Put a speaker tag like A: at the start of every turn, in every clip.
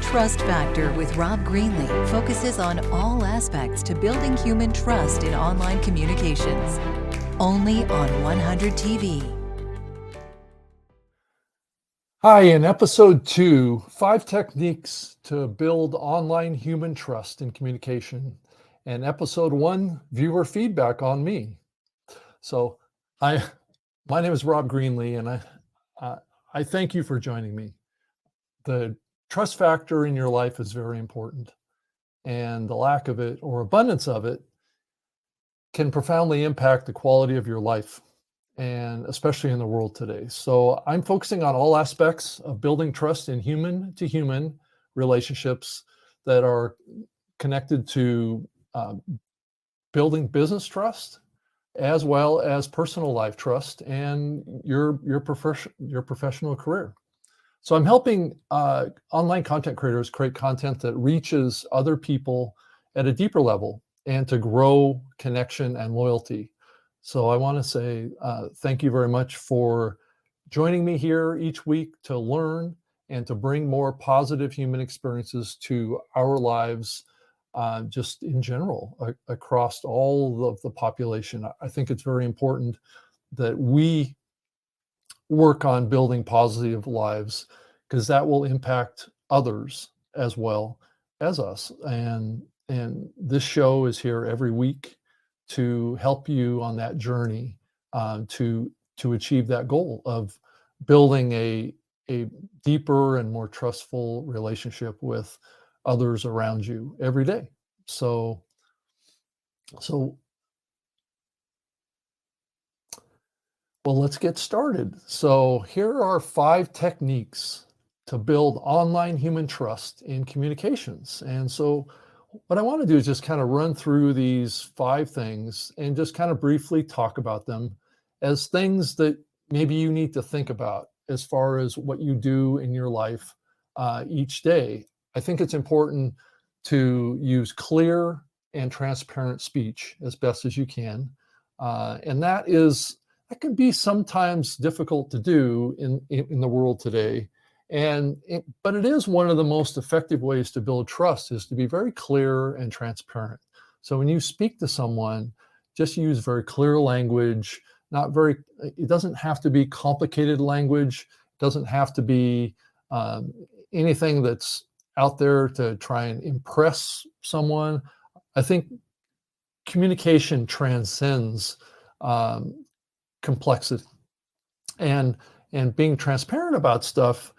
A: Trust Factor with Rob Greenlee focuses on all aspects to building human trust in online communications. Only on 100 TV.
B: Hi, in episode 2, 5 techniques to build online human trust in communication. And episode 1, viewer feedback on me. So my name is Rob Greenlee, and I thank you for joining me. The trust factor in your life is very important, and the lack of it or abundance of it can profoundly impact the quality of your life, and especially in the world today. So I'm focusing on all aspects of building trust in human-to-human relationships that are connected to building business trust, as well as personal life trust and your professional career. So I'm helping online content creators create content that reaches other people at a deeper level and to grow connection and loyalty. So I want to say thank you very much for joining me here each week to learn and to bring more positive human experiences to our lives, just in general, across all of the population. I think it's very important that we work on building positive lives, because that will impact others as well as us. And this show is here every week to help you on that journey, to achieve that goal of building a deeper and more trustful relationship with others around you every day. So well, let's get started. So here are 5 techniques to build online human trust in communications. And so what I want to do is just kind of run through these 5 things and just kind of briefly talk about them as things that maybe you need to think about as far as what you do in your life each day. I think it's important to use clear and transparent speech as best as you can. And that can be sometimes difficult to do in the world today. But it is one of the most effective ways to build trust, is to be very clear and transparent. So when you speak to someone, just use very clear language. It doesn't have to be complicated language. It doesn't have to be anything that's out there to try and impress someone. I think communication transcends complexity, and being transparent about stuff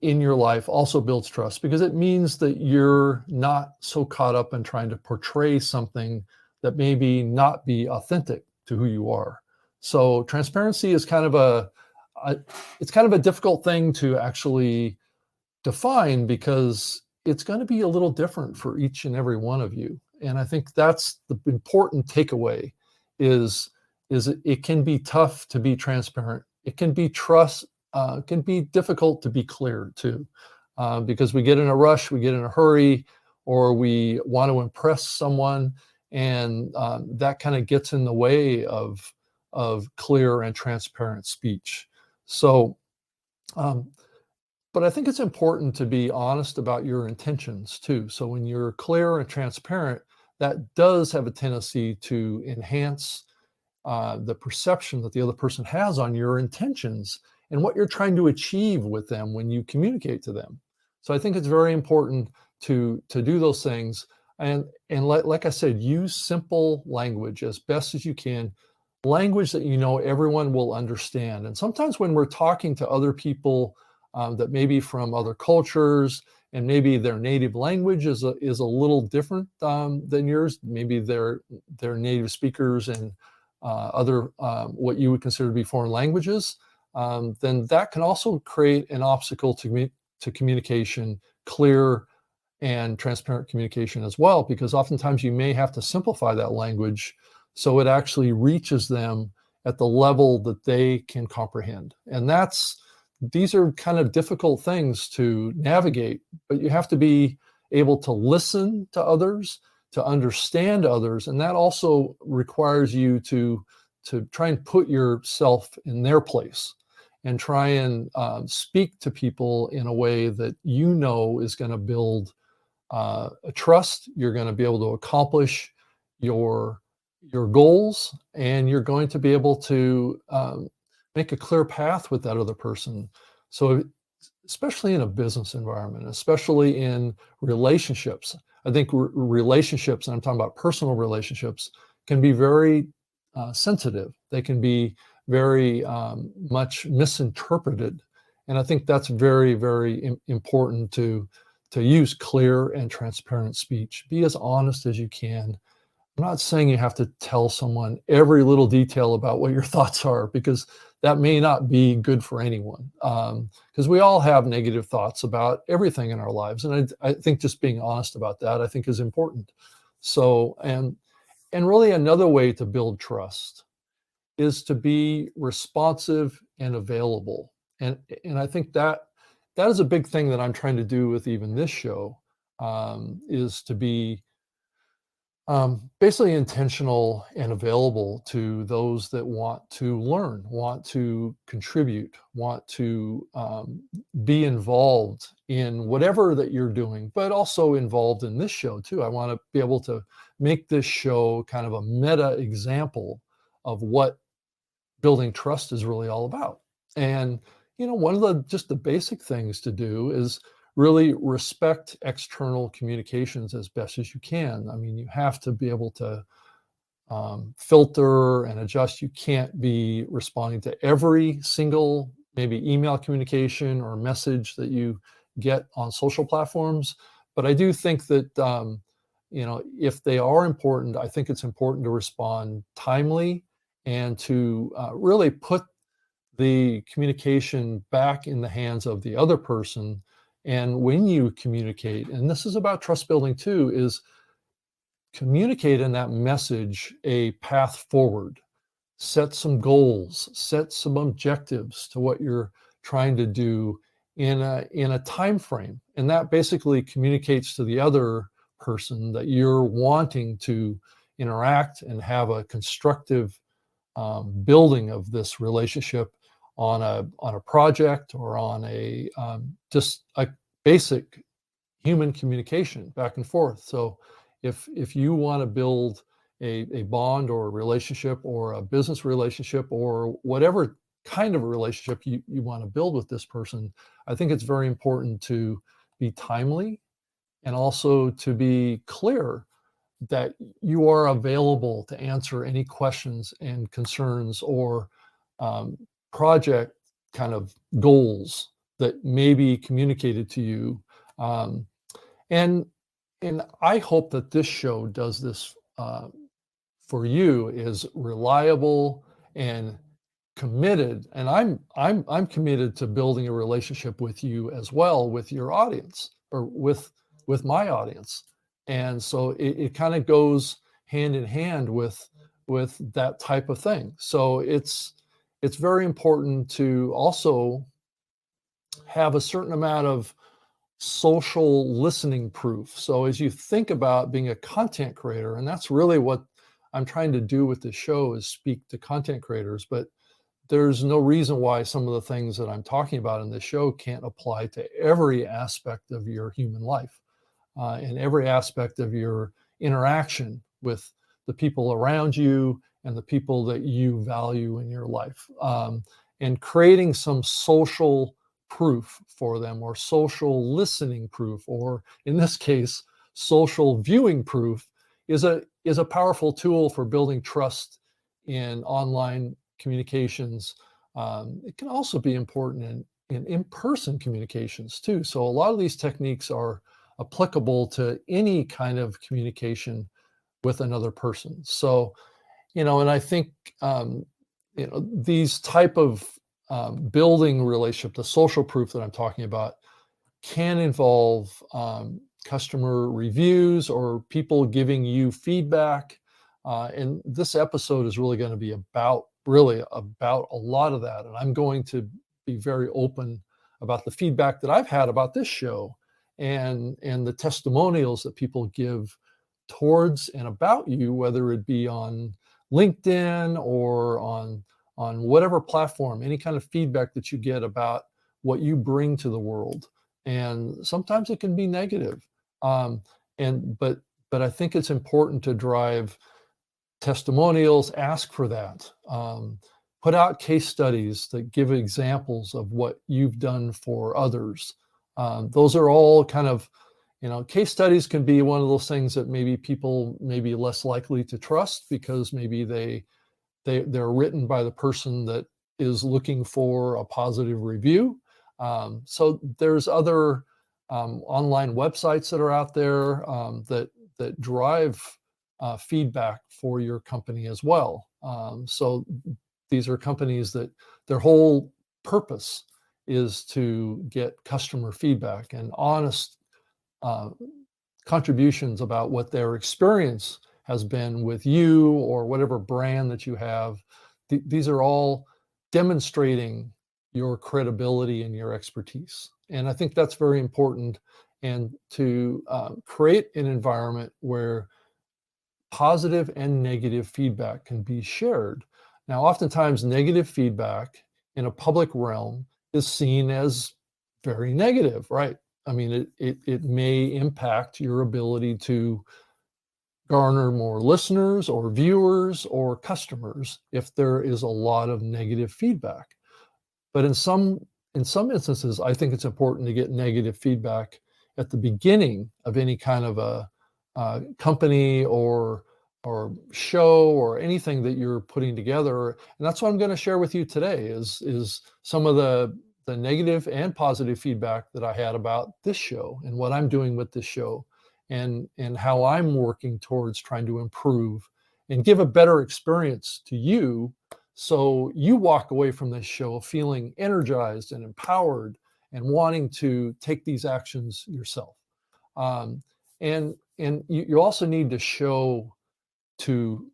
B: in your life also builds trust, because it means that you're not so caught up in trying to portray something that maybe not be authentic to who you are. So transparency is kind of a difficult thing to actually define, because it's going to be a little different for each and every one of you. And I think that's the important takeaway is it can be tough to be transparent. It can be difficult to be clear too, because we get in a rush, we get in a hurry, or we want to impress someone, and that kind of gets in the way of clear and transparent speech. So, but I think it's important to be honest about your intentions too. So when you're clear and transparent, that does have a tendency to enhance the perception that the other person has on your intentions and what you're trying to achieve with them when you communicate to them. So I think it's very important to do those things. And like I said, use simple language as best as you can, language that you know everyone will understand. And sometimes when we're talking to other people that may be from other cultures, and maybe their native language is a little different than yours, maybe they're native speakers and other what you would consider to be foreign languages, then that can also create an obstacle to communication, clear and transparent communication as well, because oftentimes you may have to simplify that language so it actually reaches them at the level that they can comprehend. And these are kind of difficult things to navigate, but you have to be able to listen to others, to understand others, and that also requires you to try and put yourself in their place. and try and speak to people in a way that you know is going to build a trust. You're going to be able to accomplish your your goals, and you're going to be able to make a clear path with that other person. So, especially in a business environment, especially in relationships, I think relationships, and I'm talking about personal relationships, can be very sensitive. They can be very much misinterpreted, and I think that's very, very important to use clear and transparent speech. Be as honest as you can. I'm not saying you have to tell someone every little detail about what your thoughts are, because that may not be good for anyone. Because we all have negative thoughts about everything in our lives, and I think just being honest about that, I think, is important. So, and really another way to build trust is to be responsive and available. And I think that is a big thing that I'm trying to do with even this show, is to be basically intentional and available to those that want to learn, want to contribute, want to be involved in whatever that you're doing, but also involved in this show too. I want to be able to make this show kind of a meta example of what building trust is really all about. And one of the just the basic things to do is really respect external communications as best as you can. I mean, you have to be able to filter and adjust. You can't be responding to every single maybe email communication or message that you get on social platforms. But I do think that if they are important, I think it's important to respond timely and to really put the communication back in the hands of the other person. And when you communicate, and this is about trust building too, is communicate in that message a path forward. Set some goals, set some objectives to what you're trying to do in a time frame. And that basically communicates to the other person that you're wanting to interact and have a constructive building of this relationship on a project or on a just a basic human communication back and forth. So if you want to build a bond or a relationship or a business relationship or whatever kind of a relationship you want to build with this person, I think it's very important to be timely and also to be clear that you are available to answer any questions and concerns or um, project kind of goals that may be communicated to you. Um, and and I hope that this show does this for you, is reliable and committed. And I'm committed to building a relationship with you as well, with your audience, or with my audience. And so it kind of goes hand in hand with that type of thing. So it's very important to also have a certain amount of social listening proof. So as you think about being a content creator, and that's really what I'm trying to do with this show, is speak to content creators, but there's no reason why some of the things that I'm talking about in this show can't apply to every aspect of your human life, and every aspect of your interaction with the people around you and the people that you value in your life. And creating some social proof for them, or social listening proof, or in this case, social viewing proof, is a powerful tool for building trust in online communications. It can also be important in in-person communications too. So a lot of these techniques are applicable to any kind of communication with another person. So, and I think these type of building relationship, the social proof that I'm talking about, can involve customer reviews or people giving you feedback. And this episode is really going to be really about a lot of that. And I'm going to be very open about the feedback that I've had about this show, and the testimonials that people give towards and about you, whether it be on LinkedIn or on on whatever platform, any kind of feedback that you get about what you bring to the world. And sometimes it can be negative. Um, but I think it's important to drive testimonials, ask for that. Put out case studies that give examples of what you've done for others. Those are all kind of, case studies can be one of those things that maybe people may be less likely to trust because maybe they're written by the person that is looking for a positive review. So there's other online websites that are out there that drive feedback for your company as well. So these are companies that their whole purpose is to get customer feedback and honest uh, contributions about what their experience has been with you or whatever brand that you have. These are all demonstrating your credibility and your expertise. And I think that's very important. And to create an environment where positive and negative feedback can be shared. Now, oftentimes, negative feedback in a public realm is seen as very negative, right? I mean, it may impact your ability to garner more listeners or viewers or customers if there is a lot of negative feedback. But in some instances, I think it's important to get negative feedback at the beginning of any kind of a company or show or anything that you're putting together. And that's what I'm going to share with you today is some of the negative and positive feedback that I had about this show and what I'm doing with this show and how I'm working towards trying to improve and give a better experience to you so you walk away from this show feeling energized and empowered and wanting to take these actions yourself. Um, and you also need to show to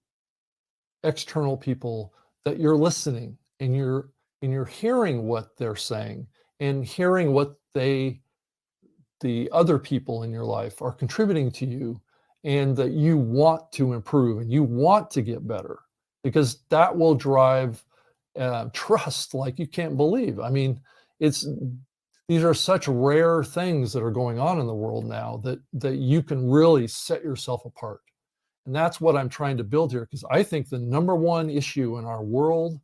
B: external people that you're listening and you're hearing what they're saying and hearing what the other people in your life are contributing to you and that you want to improve and you want to get better because that will drive trust like you can't believe. I mean, it's these are such rare things that are going on in the world now that you can really set yourself apart. And that's what I'm trying to build here because I think the number one issue in our world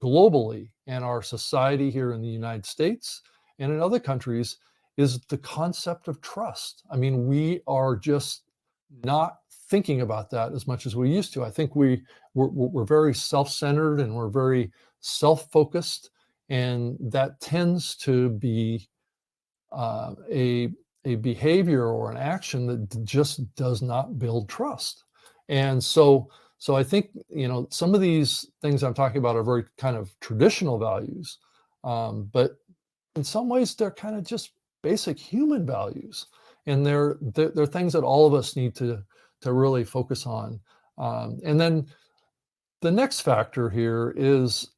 B: globally and our society here in the United States and in other countries is the concept of trust. I mean, we are just not thinking about that as much as we used to. I think we're very self-centered and we're very self-focused, and that tends to be a behavior or an action that just does not build trust. And so I think some of these things I'm talking about are very kind of traditional values, but in some ways they're kind of just basic human values, and they're things that all of us need to really focus on. And then the next factor here is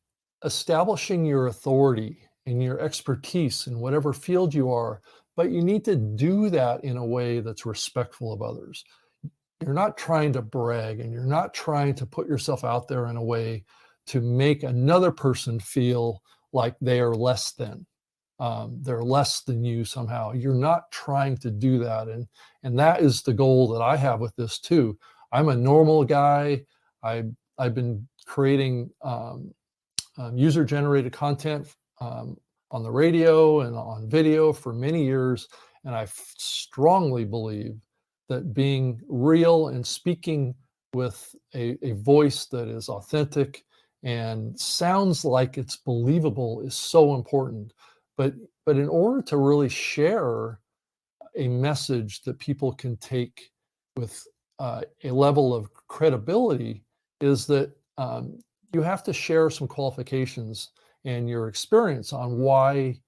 B: establishing your authority and your expertise in whatever field you are, but you need to do that in a way that's respectful of others. You're not trying to brag and you're not trying to put yourself out there in a way to make another person feel like they are less than. They're less than you somehow. You're not trying to do that. And that is the goal that I have with this too. I'm a normal guy. I've been creating user-generated content on the radio and on video for many years, and I strongly believe that being real and speaking with a voice that is authentic and sounds like it's believable is so important. But in order to really share a message that people can take with a level of credibility is that you have to share some qualifications and your experience on why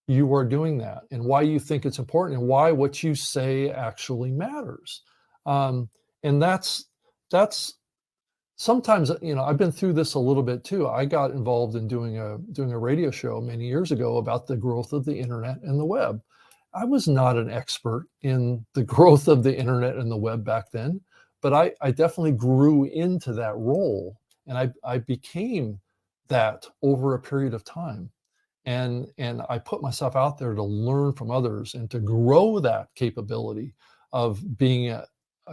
B: you are doing that and why you think it's important and why what you say actually matters. And that's sometimes, I've been through this a little bit too. I got involved in doing a radio show many years ago about the growth of the internet and the web. I was not an expert in the growth of the internet and the web back then, but I definitely grew into that role, and I became that over a period of time. And I put myself out there to learn from others and to grow that capability of being a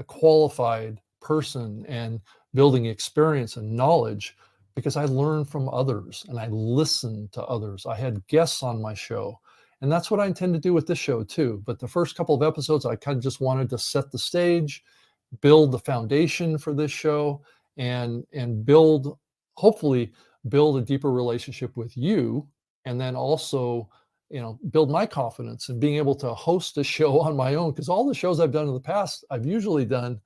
B: qualified person and building experience and knowledge, because I learn from others and I listen to others. I had guests on my show, and that's what I intend to do with this show too. But the first couple of episodes, I kind of just wanted to set the stage, build the foundation for this show, and build, hopefully build a deeper relationship with you, and then also, build my confidence in being able to host a show on my own, because all the shows I've done in the past, I've usually done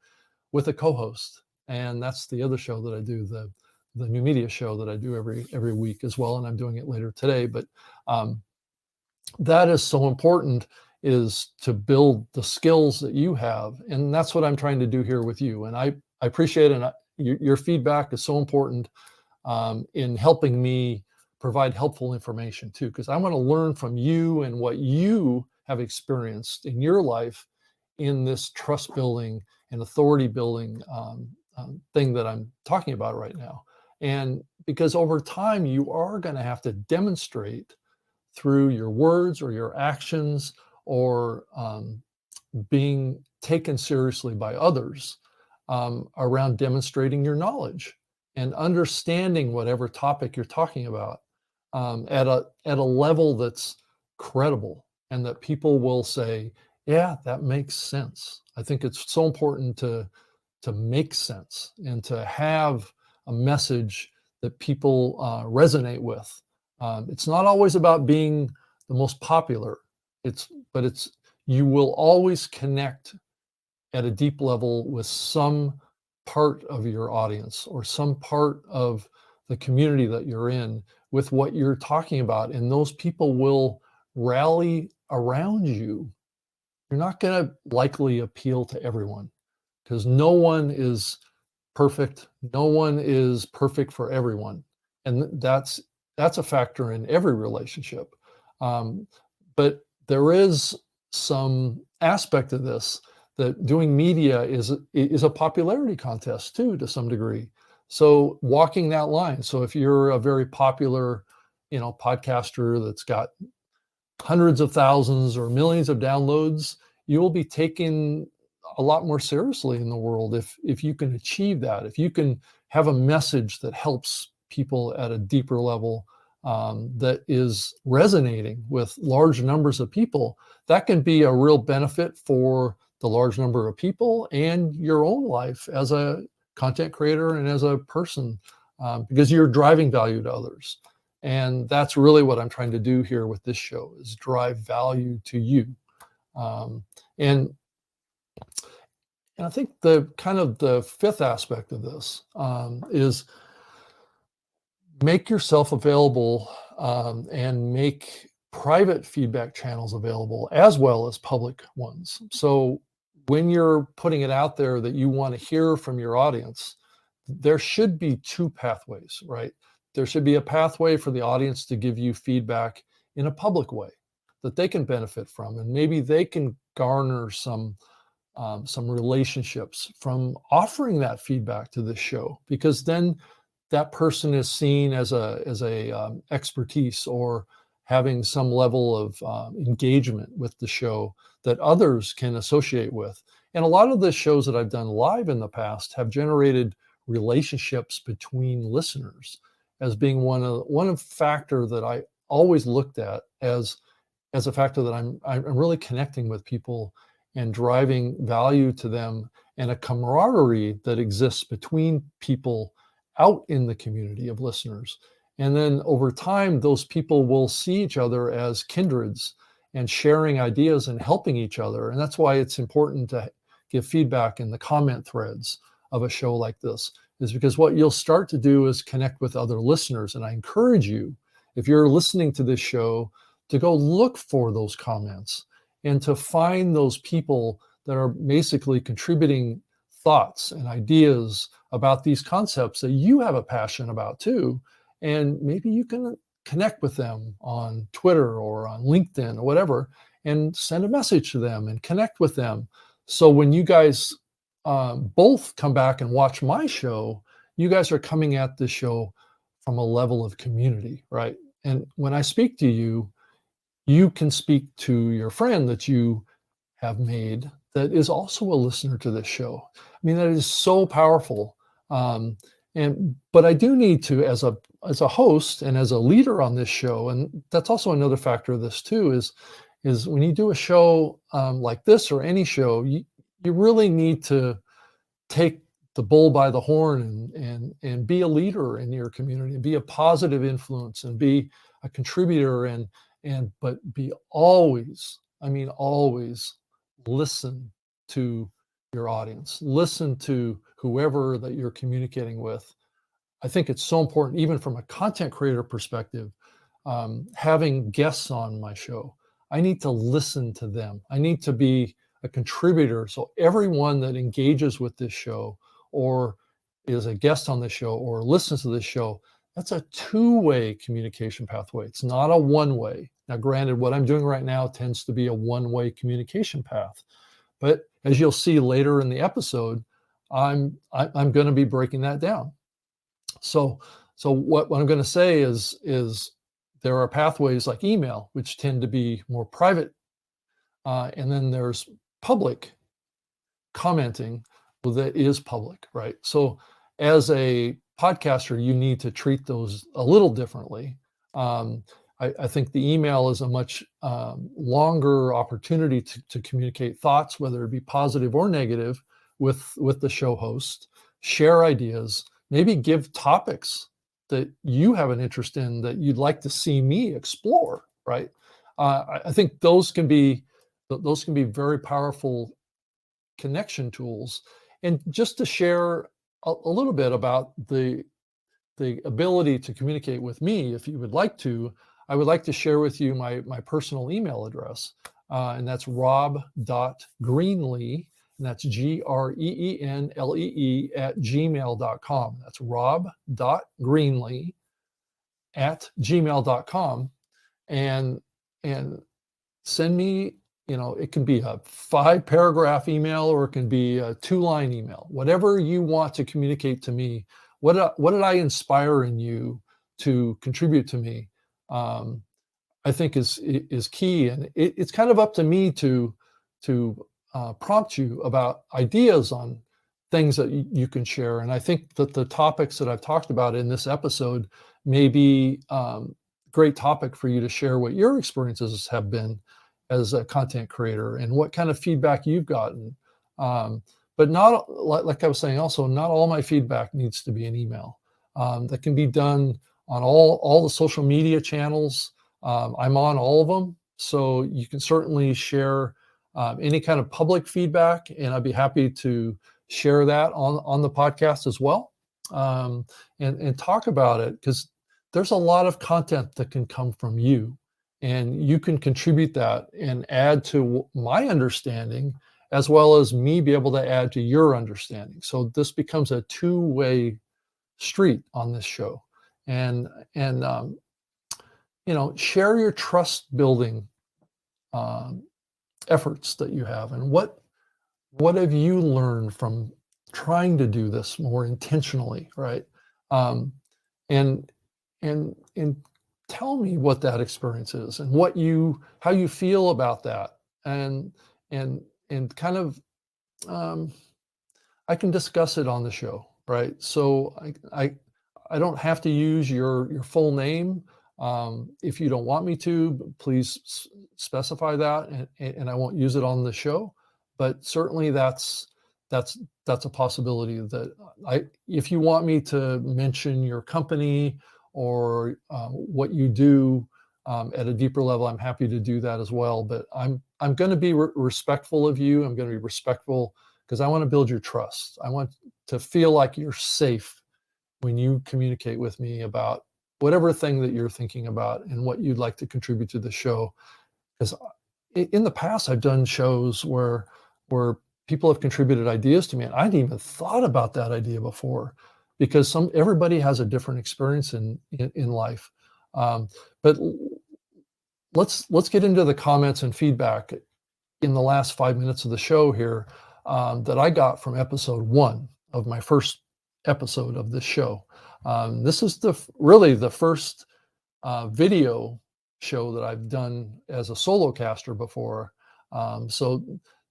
B: with a co-host. And that's the other show that I do, the new media show that I do every week as well, and I'm doing it later today. But that is so important, is to build the skills that you have, and that's what I'm trying to do here with you. And I appreciate it, and your feedback is so important in helping me provide helpful information too, because I want to learn from you and what you have experienced in your life in this trust building and authority building thing that I'm talking about right now. And because over time, you are going to have to demonstrate through your words or your actions, or being taken seriously by others, around demonstrating your knowledge and understanding whatever topic you're talking about, at a level that's credible, and that people will say, yeah, that makes sense. I think it's so important to make sense and to have a message that people resonate with. It's not always about being the most popular. But you will always connect at a deep level with some part of your audience or some part of the community that you're in with what you're talking about, and those people will rally around you. You're not going to likely appeal to everyone, because no one is perfect. No one is perfect for everyone, and that's a factor in every relationship. But there is some aspect of this, that doing media is a popularity contest too, to some degree. So walking that line. So if you're a very popular, podcaster that's got hundreds of thousands or millions of downloads, you will be taken a lot more seriously in the world if you can achieve that. If you can have a message that helps people at a deeper level, that is resonating with large numbers of people, that can be a real benefit for the large number of people and your own life as a content creator and as a person, because you're driving value to others. And that's really what I'm trying to do here with this show, is drive value to you. And I think the fifth aspect of this is make yourself available, and make private feedback channels available as well as public ones. So when you're putting it out there that you want to hear from your audience, there should be two pathways, right? There should be a pathway for the audience to give you feedback in a public way that they can benefit from, and maybe they can garner some relationships from offering that feedback to this show, because then that person is seen as a expertise, or having some level of engagement with the show that others can associate with. And a lot of the shows that I've done live in the past have generated relationships between listeners as being one factor that I always looked at as a factor that I'm really connecting with people and driving value to them, and a camaraderie that exists between people out in the community of listeners. And then over time, those people will see each other as kindreds and sharing ideas and helping each other. And that's why it's important to give feedback in the comment threads of a show like this, is because what you'll start to do is connect with other listeners. And I encourage you, if you're listening to this show, to go look for those comments and to find those people that are basically contributing thoughts and ideas about these concepts that you have a passion about too. And maybe you can connect with them on Twitter or on LinkedIn or whatever, and send a message to them and connect with them. So when you guys both come back and watch my show, you guys are coming at the show from a level of community, right? And when I speak to you, you can speak to your friend that you have made that is also a listener to this show. I mean, that is so powerful. Um, but I do need to, as a host and as a leader on this show, and that's also another factor of this too, is when you do a show like this or any show, you really need to take the bull by the horn and be a leader in your community, and be a positive influence, and be a contributor, but be always, I mean always, listen to your audience, listen to whoever that you're communicating with. I think it's so important, even from a content creator perspective, having guests on my show. I need to listen to them. I need to be a contributor. So everyone that engages with this show, or is a guest on this show, or listens to this show, that's a two-way communication pathway. It's not a one-way. Now, granted, what I'm doing right now tends to be a one-way communication path. But as you'll see later in the episode, I'm going to be breaking that down. So what I'm going to say is there are pathways like email, which tend to be more private, and then there's public commenting, well, that is public, right? So as a podcaster, you need to treat those a little differently. I think the email is a much longer opportunity to communicate thoughts, whether it be positive or negative, with the show host, share ideas, maybe give topics that you have an interest in that you'd like to see me explore, right? I think those can be very powerful connection tools. And just to share a little bit about the ability to communicate with me, if you would like to, I would like to share with you my personal email address, and that's rob.greenlee, and that's greenlee @gmail.com. That's rob.greenlee @gmail.com. And send me, it can be a 5-paragraph email, or it can be a 2-line email, whatever you want to communicate to me. What did I inspire in you to contribute to me? I think is key, and it's kind of up to me to prompt you about ideas on things that you can share. And I think that the topics that I've talked about in this episode may be great topic for you to share what your experiences have been as a content creator and what kind of feedback you've gotten. But not, like I was saying, also, not all my feedback needs to be an email. That can be done on all the social media channels. I'm on all of them, so you can certainly share any kind of public feedback, and I'd be happy to share that on the podcast as well, and talk about it, because there's a lot of content that can come from you, and you can contribute that and add to my understanding, as well as me be able to add to your understanding. So this becomes a two-way street on this show. And share your trust building efforts that you have, and what have you learned from trying to do this more intentionally, right? Um, and and tell me what that experience is, and how you feel about that, and kind of, I can discuss it on the show, right? So I don't have to use your full name. If you don't want me to, please specify that, and I won't use it on the show. But certainly that's a possibility that if you want me to mention your company, or what you do at a deeper level, I'm happy to do that as well. But I'm going to be respectful of you. I'm going to be respectful, because I want to build your trust. I want to feel like you're safe when you communicate with me about whatever thing that you're thinking about and what you'd like to contribute to the show. Because in the past, I've done shows where people have contributed ideas to me, and I hadn't even thought about that idea before, because everybody has a different experience in life. But let's get into the comments and feedback in the last 5 minutes of the show here, that I got from episode 1 of my first episode of this show. This is really the first video show that I've done as a solo caster before. So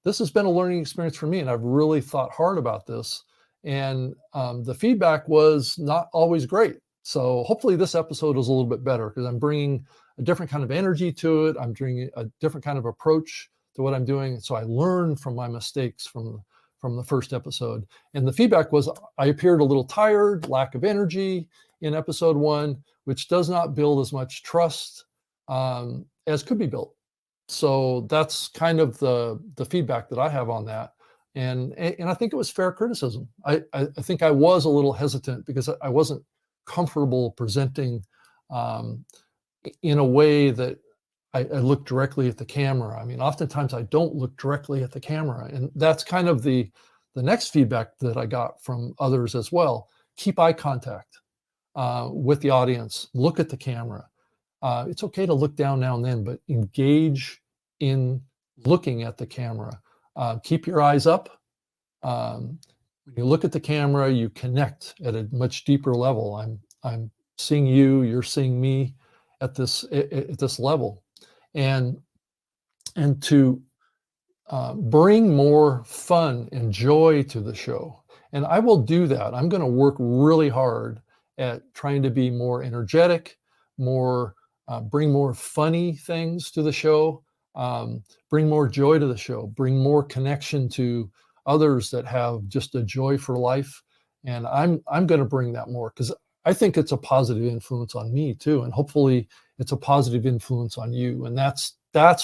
B: this has been a learning experience for me, and I've really thought hard about this. And the feedback was not always great. So hopefully this episode is a little bit better because I'm bringing a different kind of energy to it. I'm bringing a different kind of approach to what I'm doing. So I learned from my mistakes from the first episode. And the feedback was I appeared a little tired, lack of energy in episode 1, which does not build as much trust as could be built. So that's kind of the feedback that I have on that. And I think it was fair criticism. I think I was a little hesitant because I wasn't comfortable presenting in a way that I look directly at the camera. I mean, oftentimes I don't look directly at the camera, and that's kind of the next feedback that I got from others as well. Keep eye contact with the audience. Look at the camera. It's okay to look down now and then, but engage in looking at the camera. Keep your eyes up. When you look at the camera, you connect at a much deeper level. I'm seeing you, you're seeing me at this level, and to bring more fun and joy to the show. And I will do that. I'm going to work really hard at trying to be more energetic, more bring more funny things to the show, bring more joy to the show, bring more connection to others that have just a joy for life. And I'm going to bring that more because I think it's a positive influence on me too, and hopefully it's a positive influence on you. And that's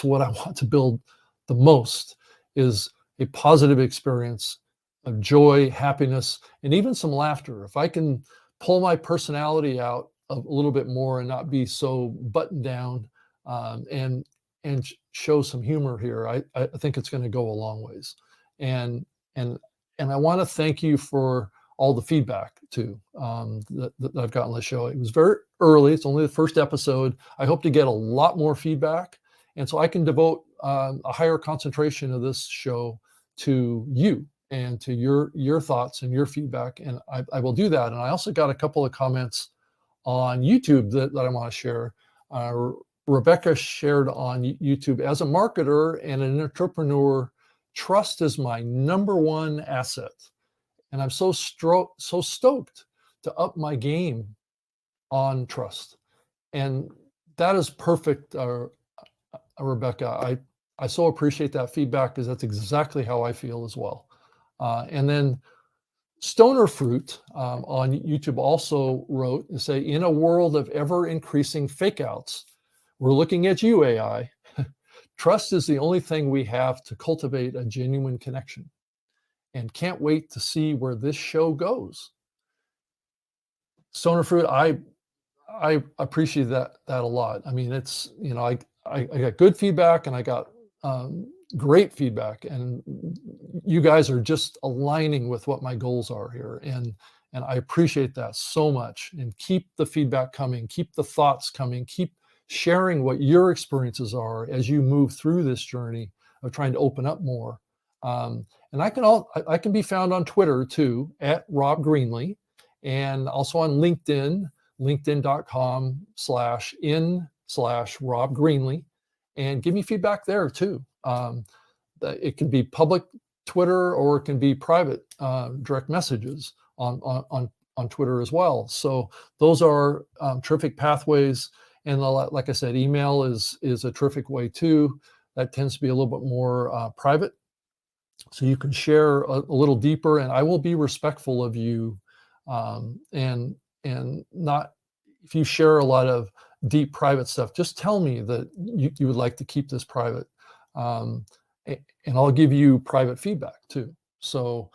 B: what I want to build the most, is a positive experience of joy, happiness, and even some laughter. If I can pull my personality out a little bit more and not be so buttoned down, and show some humor here, I think it's going to go a long ways. And I want to thank you for all the feedback too, that I've gotten on the show. It was very early. It's only the first episode. I hope to get a lot more feedback, and so I can devote a higher concentration of this show to you and to your thoughts and your feedback. And I will do that. And I also got a couple of comments on YouTube that I want to share. Rebecca shared on YouTube, as a marketer and an entrepreneur, trust is my number one asset. And I'm so stoked to up my game on trust. And that is perfect, Rebecca. I so appreciate that feedback because that's exactly how I feel as well. And then Stoner Fruit on YouTube also wrote and say, in a world of ever increasing fake outs, we're looking at you, AI. Trust is the only thing we have to cultivate a genuine connection, and can't wait to see where this show goes. Stoner Fruit, I appreciate that a lot. I mean, it's, I got good feedback and I got great feedback, and you guys are just aligning with what my goals are here, and I appreciate that so much. And keep the feedback coming, keep the thoughts coming, keep sharing what your experiences are as you move through this journey of trying to open up more. And I can be found on Twitter too, at Rob Greenlee, and also on LinkedIn, linkedin.com/Rob Greenlee, and give me feedback there too. It can be public Twitter, or it can be private direct messages on Twitter as well. So those are terrific pathways. And like I said, email is a terrific way too. That tends to be a little bit more private, so you can share a little deeper, and I will be respectful of you. And not, if you share a lot of deep private stuff, just tell me that you would like to keep this private, and I'll give you private feedback too. So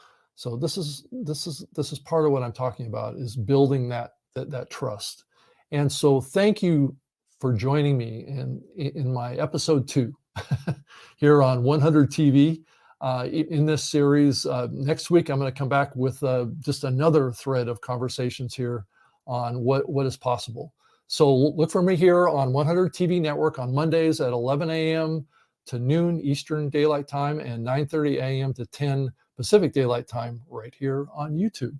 B: this is part of what I'm talking about, is building that trust. And so thank you for joining me in my episode 2 here on 100 TV. In this series, next week I'm going to come back with just another thread of conversations here on what is possible. So look for me here on 100 TV Network on Mondays at 11 a.m. to noon Eastern Daylight Time, and 9:30 a.m. to 10 Pacific Daylight Time, right here on YouTube.